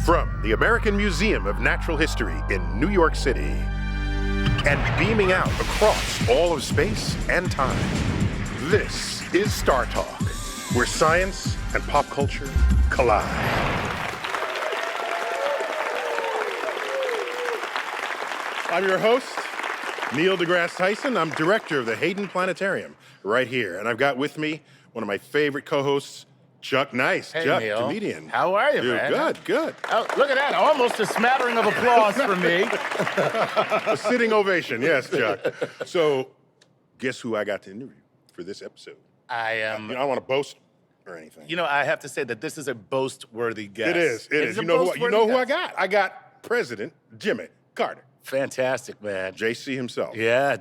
From the American Museum of Natural History in New York City and beaming out across all of space and time, this is Star Talk, where science and pop culture collide. I'm your host, Neil deGrasse Tyson. I'm director of the Hayden Planetarium right here. And I've got with me one of my favorite co-hosts, Chuck Nice. Hey, Chuck, Neil. comedian. How are you, Dude, man? Good. Oh, look at that. Almost a smattering of applause for me. A sitting ovation, yes, Chuck. So, guess who I got to interview for this episode? I am. I don't want to boast or anything. You know, I have to say that this is a boast-worthy guest. It is. a You know who I guest. got? I got President Jimmy Carter. Fantastic, man. JC himself. Yeah.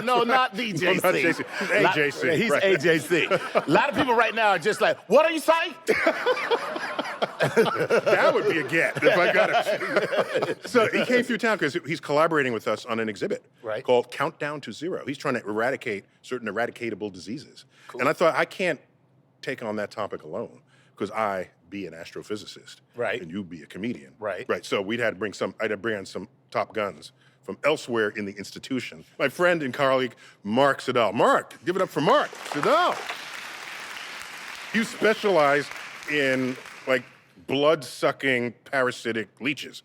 No, not the JC. Well, not JC. AJC. He's right. AJC. A lot of people right now are just like, what are you saying? That would be a get if I got it. So he came through town because he's collaborating with us on an exhibit called Countdown to Zero. He's trying to eradicate certain eradicatable diseases. Cool. And I thought, I can't take on that topic alone because I be an astrophysicist. Right. And you be a comedian. Right. Right. So I had to bring on some top guns from elsewhere in the institution. My friend and colleague, Mark Siddall. Mark, give it up for Mark Siddall. You specialize in blood-sucking parasitic leeches.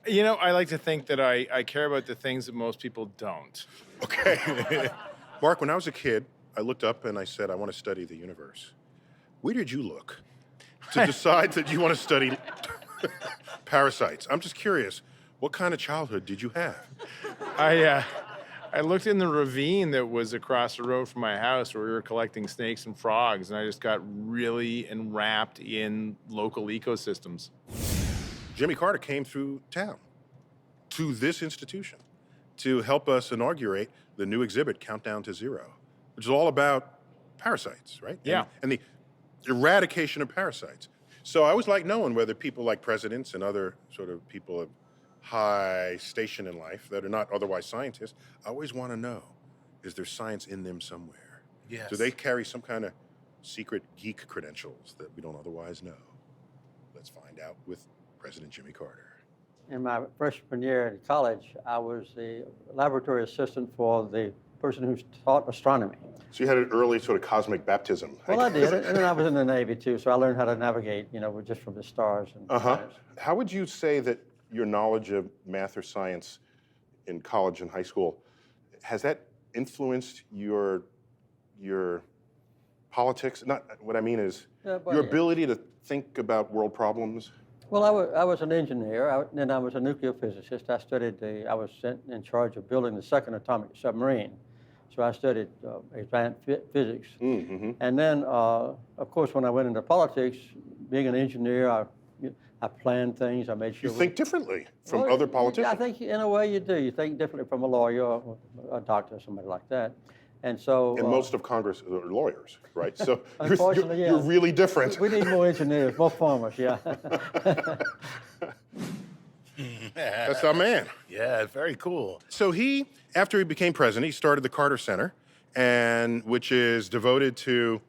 You know, I like to think that I care about the things that most people don't. Okay. Mark, when I was a kid, I looked up and I said, I want to study the universe. Where did you look to decide that you want to study parasites? I'm just curious, what kind of childhood did you have? I looked in the ravine that was across the road from my house where we were collecting snakes and frogs, and I just got really enwrapped in local ecosystems. Jimmy Carter came through town to this institution to help us inaugurate the new exhibit, Countdown to Zero, which is all about parasites, right? Yeah. And the eradication of parasites. So I always like knowing whether people like presidents and other sort of people of high station in life that are not otherwise scientists, I always want to know, is there science in them somewhere? Yes. Do they carry some kind of secret geek credentials that we don't otherwise know? Let's find out with President Jimmy Carter. In my freshman year in college, I was the laboratory assistant for the person who taught astronomy. So you had an early sort of cosmic baptism. Well, I did, and then I was in the Navy too, so I learned how to navigate, just from the stars. And planets. How would you say that your knowledge of math or science in college and high school, has that influenced your politics? Not what I mean is your ability to think about world problems. Well, I was an engineer, then I was a nuclear physicist. I was sent in charge of building the second atomic submarine. So I studied advanced physics. Mm-hmm. And then, of course, when I went into politics, being an engineer, I planned things, I made sure. You think differently from other politicians? I think in a way you do. You think differently from a lawyer or a doctor or somebody like that. And so. And most of Congress are lawyers, right? So unfortunately, you're really different. We need more engineers, more farmers, yeah. That's our man. Yeah, very cool. So after he became president, he started the Carter Center, which is devoted to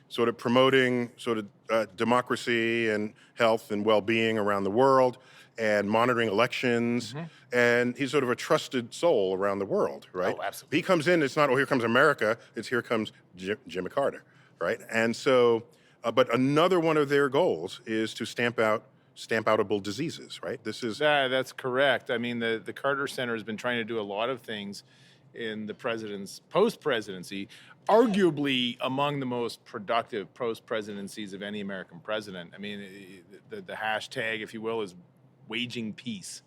sort of promoting sort of democracy and health and well-being around the world and monitoring elections. Mm-hmm. And he's sort of a trusted soul around the world, right? Oh, absolutely. He comes in, it's not, oh, here comes America, it's here comes Jimmy Carter, right? And so, but another one of their goals is to stamp outable diseases, right? That's correct. I mean, the Carter Center has been trying to do a lot of things in the president's post-presidency, arguably among the most productive post-presidencies of any American president. I mean, the hashtag, if you will, is waging peace.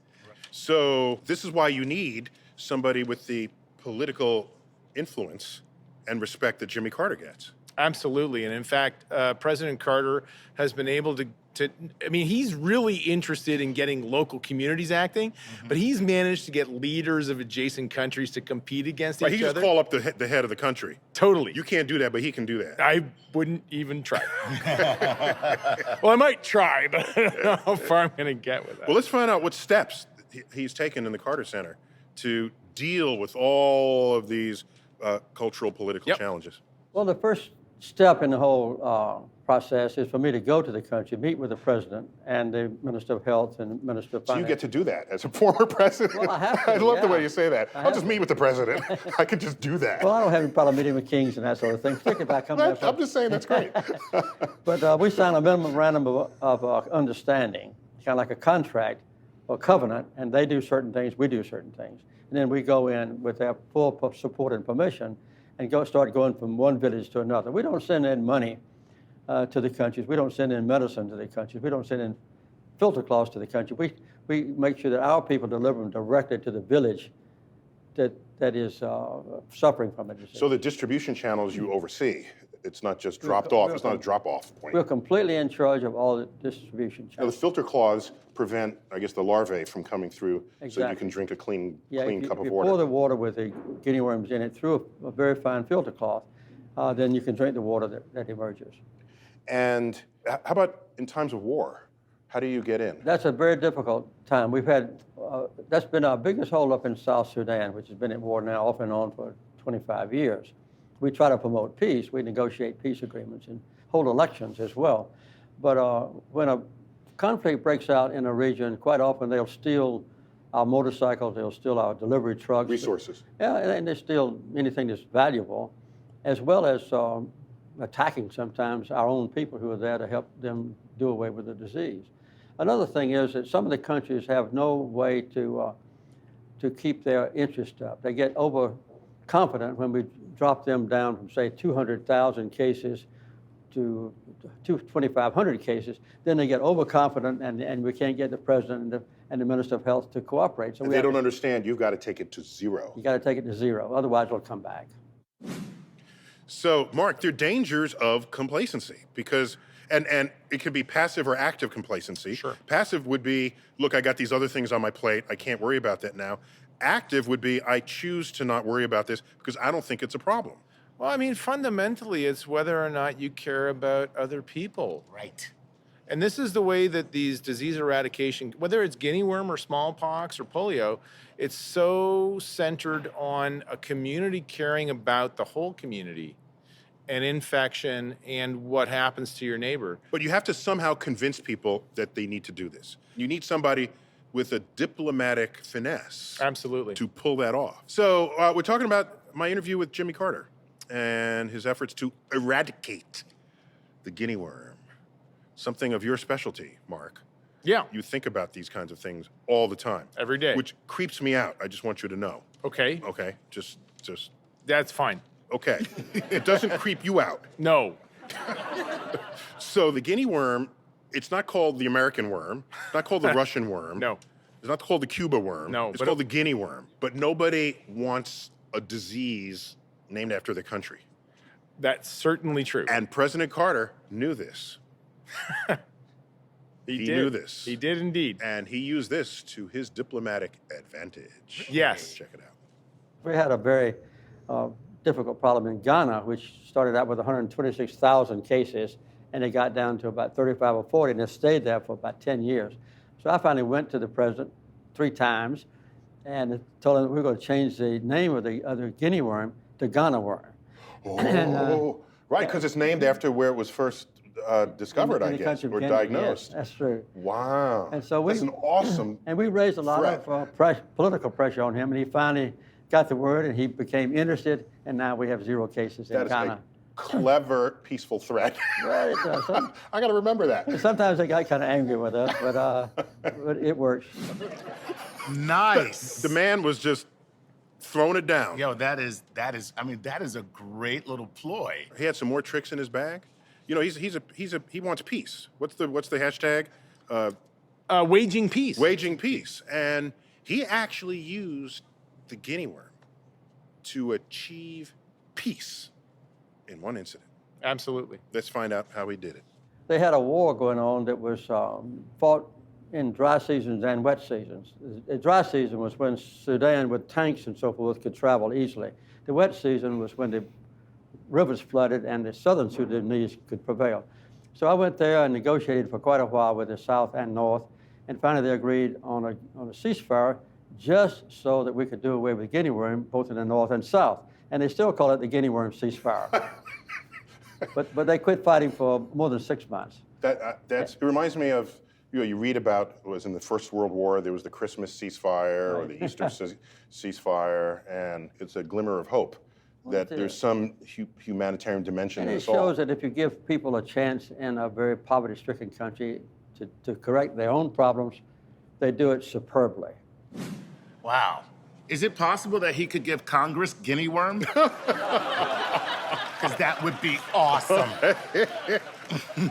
So this is why you need somebody with the political influence and respect that Jimmy Carter gets. Absolutely. And in fact, President Carter has been able to, he's really interested in getting local communities acting, but he's managed to get leaders of adjacent countries to compete against each other. He just call up the head of the country. Totally. You can't do that, but he can do that. I wouldn't even try. Well, I might try, but I don't know how far I'm going to get with that. Well, let's find out what steps he's taken in the Carter Center to deal with all of these cultural, political challenges. Well, the first step in the whole process is for me to go to the country, meet with the president and the Minister of Health and Minister of So Finance. you get to do that as a former president? Well, I have to, I love the way yeah. you say that. I'll just meet with the president. I could just do that. Well, I don't have any problem meeting with kings and that sort of thing, particularly if I come there I'm just saying that's great. But we signed a memorandum of understanding, kind of like a contract or covenant, and they do certain things, we do certain things. And then we go in with their full support and permission and start going from one village to another. We don't send in money to the countries. We don't send in medicine to the countries. We don't send in filter cloths to the country. We make sure that our people deliver them directly to the village that is suffering from a disease. So the distribution channels you oversee, it's not just dropped off. It's not a drop-off point. We're completely in charge of all the distribution Now, the channels. filter claws prevent, I guess, the larvae from coming through so you Exactly. can drink a clean If cup of you water. pour the water with the guinea worms in it through a very fine filter cloth, then you can drink the water that emerges. And how about in times of war? How do you get in? That's a very difficult time. We've had, that's been our biggest holdup in South Sudan, which has been at war now off and on for 25 years. We try to promote peace. We negotiate peace agreements and hold elections as well. But when a conflict breaks out in a region, quite often they'll steal our motorcycles, they'll steal our delivery trucks. Resources. Yeah, and they steal anything that's valuable, as well as attacking sometimes our own people who are there to help them do away with the disease. Another thing is that some of the countries have no way to keep their interest up. They get overconfident when we drop them down from, say, 200,000 cases to 2,500 cases. Then they get overconfident, and we can't get the president and the Minister of Health to cooperate. So If they don't understand, you've got to take it to zero. You got to take it to zero, otherwise it'll come back. So, Mark, there are dangers of complacency because, and it could be passive or active complacency. Sure. Passive would be, look, I got these other things on my plate. I can't worry about that now. Active would be, I choose to not worry about this because I don't think it's a problem. Well, I mean, fundamentally, it's whether or not you care about other people. Right. And this is the way that these disease eradication, whether it's guinea worm or smallpox or polio, it's so centered on a community caring about the whole community and infection and what happens to your neighbor. But you have to somehow convince people that they need to do this. You need somebody with a diplomatic finesse. Absolutely. To pull that off. So we're talking about my interview with Jimmy Carter and his efforts to eradicate the guinea worm. Something of your specialty, Mark. Yeah. You think about these kinds of things all the time. Every day. Which creeps me out. I just want you to know. Okay. Okay, just. That's fine. Okay. It doesn't creep you out. No. So the guinea worm, it's not called the American worm. It's not called the Russian worm. No. It's not called the Cuba worm. No, It's but called the guinea worm. But nobody wants a disease named after the country. That's certainly true. And President Carter knew this. He knew this. He did indeed. And he used this to his diplomatic advantage. Yes. Check it out. We had a very difficult problem in Ghana, which started out with 126,000 cases, and it got down to about 35 or 40, and it stayed there for about 10 years. So I finally went to the president 3 times and told him that we were going to change the name of the other guinea worm to Ghana worm. Oh, right, because it's named after where it was first discovered, in I the guess, country of or Kenya. diagnosed. Yes, that's true. Wow. And so that's an awesome And we raised a lot threat. of political pressure on him, and he finally got the word, and he became interested, and now we have 0 cases in That is Ghana. a clever, peaceful threat. Well, it does. I got to remember that. Sometimes they got kind of angry with us, but it works. Nice. The man was just throwing it down. Yo, that is a great little ploy. He had some more tricks in his bag. You know, he wants peace. What's the hashtag? Waging peace. Waging peace. And he actually used the guinea worm to achieve peace in one incident. Absolutely. Let's find out how he did it. They had a war going on that was fought in dry seasons and wet seasons. The dry season was when Sudan with tanks and so forth could travel easily. The wet season was when the rivers flooded and the southern Sudanese could prevail. So I went there and negotiated for quite a while with the South and North, and finally they agreed on a ceasefire just so that we could do away with guinea worm both in the North and South. And they still call it the guinea worm ceasefire. but they quit fighting for more than 6 months. It reminds me of, you read about, it was in the First World War, there was the Christmas ceasefire or the Easter ceasefire, and it's a glimmer of hope that there's some humanitarian dimension in And it this all. shows that if you give people a chance in a very poverty-stricken country to correct their own problems, they do it superbly. Wow. Is it possible that he could give Congress guinea worm? Because that would be awesome.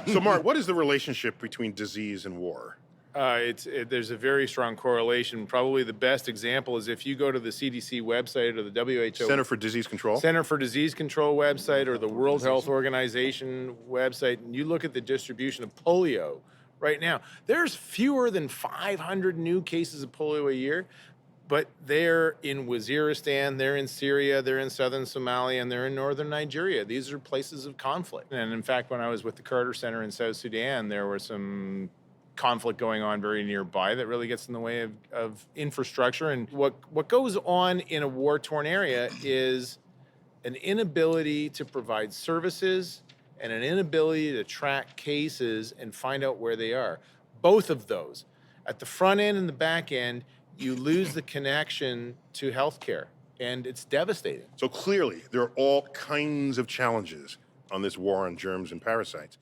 So, Mark, what is the relationship between disease and war? There's a very strong correlation. Probably the best example is if you go to the CDC website or the WHO Center for Disease Control? Center for Disease Control website or the World Health Organization website, and you look at the distribution of polio right now, there's fewer than 500 new cases of polio a year, but they're in Waziristan, they're in Syria, they're in southern Somalia, and they're in northern Nigeria. These are places of conflict. And in fact, when I was with the Carter Center in South Sudan, there was some conflict going on very nearby that really gets in the way of infrastructure. And what goes on in a war-torn area is an inability to provide services and an inability to track cases and find out where they are. Both of those. At the front end and the back end, you lose the connection to healthcare, and it's devastating. So clearly, there are all kinds of challenges on this war on germs and parasites.